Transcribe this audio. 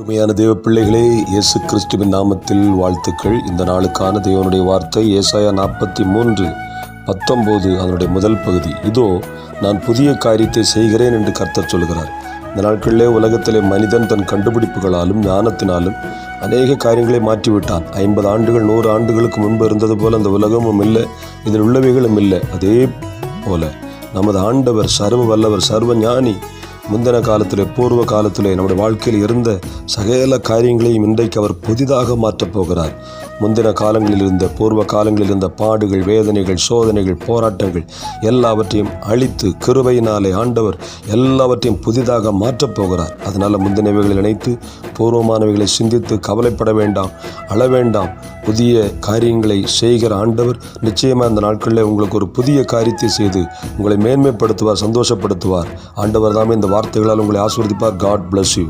உண்மையான தேவ பிள்ளைகளே, இயேசு கிறிஸ்துவின் நாமத்தில் வாழ்த்துக்கள். இந்த நாளுக்கான தேவனுடைய வார்த்தை ஏசாயா 43:19 அதனுடைய முதல் பகுதி. இதோ நான் புதிய காரியத்தை செய்கிறேன் என்று கர்த்தர் சொல்கிறார். இந்த நாட்களிலே உலகத்திலே மனிதன் தன் கண்டுபிடிப்புகளாலும் ஞானத்தினாலும் அநேக காரியங்களை மாற்றிவிட்டான். 50 ஆண்டுகள் 100 ஆண்டுகளுக்கு முன்பு இருந்தது போல அந்த உலகமும் இல்லை, இதில் உள்ளவைகளும் இல்லை. அதே போல நமது ஆண்டவர் சர்வ வல்லவர், சர்வ ஞானி. முந்தின காலத்திலே, பூர்வ காலத்திலே நம்முடைய வாழ்க்கையில் இருந்த சகல காரியங்களையும் இன்றைக்கு அவர் புதிதாக மாற்றப் போகிறார். முந்தின காலங்களில் இருந்த, பூர்வ காலங்களில் இருந்த பாடுகள், வேதனைகள், சோதனைகள், போராட்டங்கள் எல்லாவற்றையும் அழித்து கிருபையினாலே ஆண்டவர் எல்லாவற்றையும் புதிதாக மாற்றப் போகிறார். அதனால் முந்தினவைகளை நினைத்து பூர்வமானவைகளை சிந்தித்து கவலைப்பட வேண்டாம், அழ வேண்டாம். புதிய காரியங்களை செய்கிற ஆண்டவர் நிச்சயமாக இந்த நாட்களில் உங்களுக்கு ஒரு புதிய காரியத்தை செய்து உங்களை மேன்மைப்படுத்துவார், சந்தோஷப்படுத்துவார். ஆண்டவர் தாமே இந்த வார்த்தைகளால் உங்களை ஆசீர்வதிப்பார். God bless you.